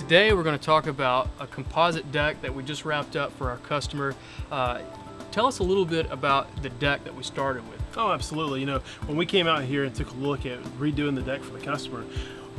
today we're going to talk about a composite deck that we just wrapped up for our customer. Tell us a little bit about the deck that we started with. Oh, absolutely. You know, when we came out here and took a look at redoing the deck for the customer,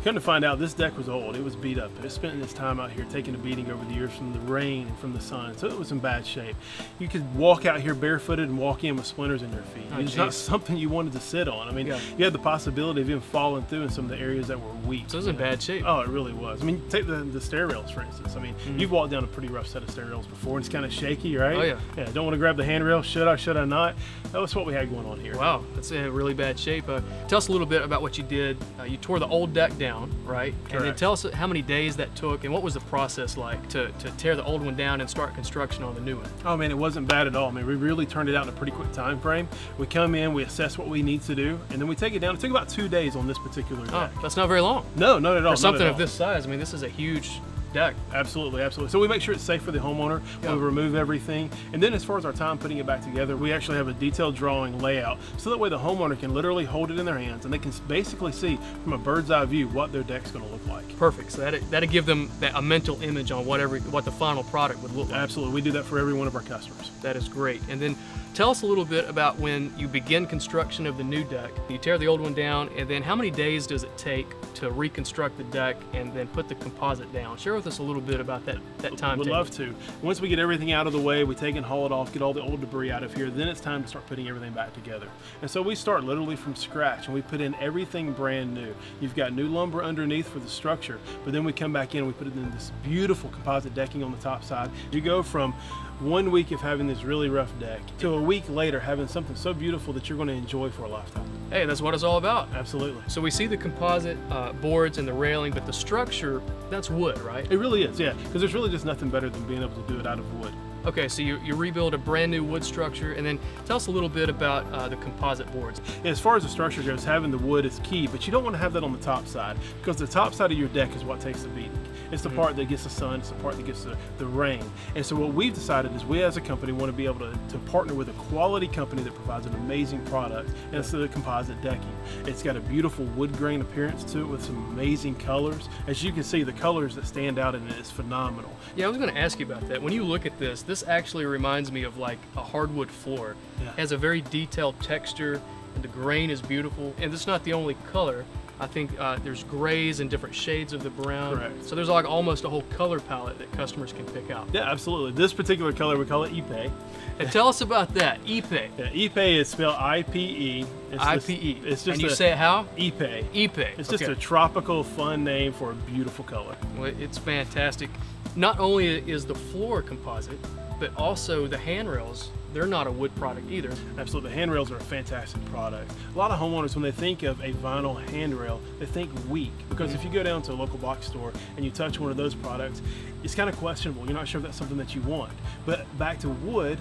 come to find out this deck was old. It was beat up. It spent its time out here taking a beating over the years from the rain and from the sun, so it was in bad shape. You could walk out here barefooted and walk in with splinters in your feet. It's not something you wanted to sit on. I mean, you had the possibility of even falling through in some of the areas that were weak. So it was in bad shape. Oh, it really was. I mean, take the stair rails, for instance. I mean, you've walked down a pretty rough set of stair rails before, and it's kind of shaky, right? Oh, yeah. Yeah, don't want to grab the handrail. Should I not? That was what we had going on here. Wow, that's in really bad shape. Tell us a little bit about what you did. You tore the old deck down, right? And then tell us how many days that took and what was the process like to tear the old one down and start construction on the new one? Oh man, it wasn't bad at all. I mean, we really turned it out in a pretty quick time frame. We come in, we assess what we need to do, and then we take it down. It took about 2 days on this particular deck. Oh, that's not very long. No, not at all. For something of this size, I mean, this is a huge deck. Absolutely, absolutely. So we make sure it's safe for the homeowner. We remove everything. And then as far as our time putting it back together, we actually have a detailed drawing layout. So that way the homeowner can literally hold it in their hands and they can basically see from a bird's eye view what their deck's gonna look like. Perfect, so that'll give them a mental image on what the final product would look like. Absolutely, we do that for every one of our customers. That is great. And then tell us a little bit about when you begin construction of the new deck. You tear the old one down, and then how many days does it take to reconstruct the deck and then put the composite down? Share with us a little bit about that time. Would love to. Once we get everything out of the way, we take and haul it off, get all the old debris out of here, then it's time to start putting everything back together. And so we start literally from scratch, and we put in everything brand new. You've got new lumber underneath for the structure, but then we come back in and we put it in this beautiful composite decking on the top side. You go from 1 week of having this really rough deck to a week later having something so beautiful that you're going to enjoy for a lifetime. Hey, that's what it's all about. Absolutely. So we see the composite boards and the railing, but the structure, that's wood, right? It really is, yeah, because there's really just nothing better than being able to do it out of wood. Okay, so you rebuild a brand new wood structure, and then tell us a little bit about the composite boards. Yeah, as far as the structure goes, having the wood is key, but you don't want to have that on the top side, because the top side of your deck is what takes the beating. It's the part that gets the sun, it's the part that gets the rain. And so what we've decided is we as a company want to be able to partner with a quality company that provides an amazing product, and it's the composite decking. It's got a beautiful wood grain appearance to it with some amazing colors. As you can see, the colors that stand out in it is phenomenal. Yeah, I was going to ask you about that. When you look at this actually reminds me of like a hardwood floor. Yeah. It has a very detailed texture, and the grain is beautiful. And it's not the only color. I think there's grays and different shades of the brown. Correct. So there's like almost a whole color palette that customers can pick out. Yeah, absolutely. This particular color, we call it Ipe. And tell us about that, Ipe. Yeah, Ipe is spelled I-P-E. I-P-E. It's just and you say it how? Ipe. Ipe. It's just a tropical, fun name for a beautiful color. Well, it's fantastic. Not only is the floor composite, but also the handrails. They're not a wood product either. Absolutely, the handrails are a fantastic product. A lot of homeowners, when they think of a vinyl handrail, they think weak, because if you go down to a local box store and you touch one of those products, it's kind of questionable. You're not sure if that's something that you want. But back to wood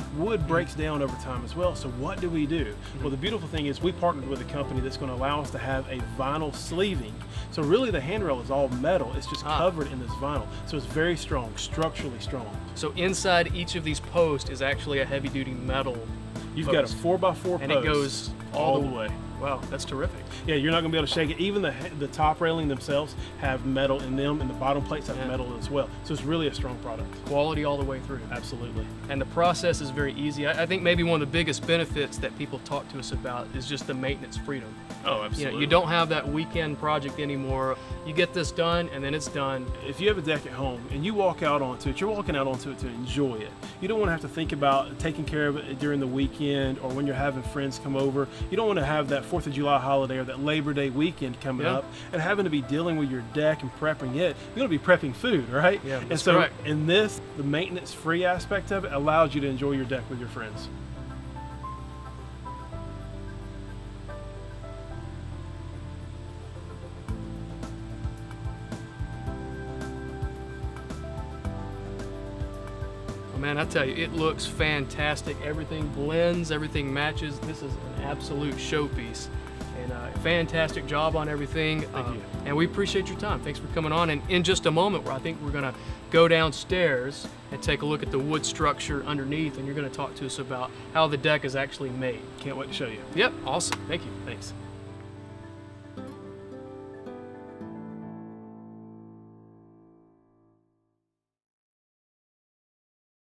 breaks down over time as well. So what do we do? Well, the beautiful thing is we partnered with a company that's going to allow us to have a vinyl sleeving. So really the handrail is all metal. It's just covered in this vinyl. So it's very strong, structurally strong. So inside each of these posts is actually a heavy-duty metal. You've got a 4x4 post. And it goes all the way. Wow, that's terrific. Yeah, you're not going to be able to shake it. Even the top railing themselves have metal in them, and the bottom plates have metal as well. So it's really a strong product. Quality all the way through. Absolutely. And the process is very easy. I think maybe one of the biggest benefits that people talk to us about is just the maintenance freedom. Oh, absolutely. You know, you don't have that weekend project anymore. You get this done, and then it's done. If you have a deck at home and you walk out onto it, you're walking out onto it to enjoy it. You don't want to have to think about taking care of it during the weekend or when you're having friends come over. You don't want to have that 4th of July holiday or that Labor Day weekend coming up and having to be dealing with your deck and prepping it. You're going to be prepping food, right? Yeah, and so in this, the maintenance-free aspect of it allows you to enjoy your deck with your friends. Man, I tell you, it looks fantastic. Everything blends, everything matches. This is an absolute showpiece. And fantastic job on everything. Thank you. And we appreciate your time. Thanks for coming on. And in just a moment, I think we're gonna go downstairs and take a look at the wood structure underneath, and you're gonna talk to us about how the deck is actually made. Can't wait to show you. Yep, awesome. Thank you. Thanks.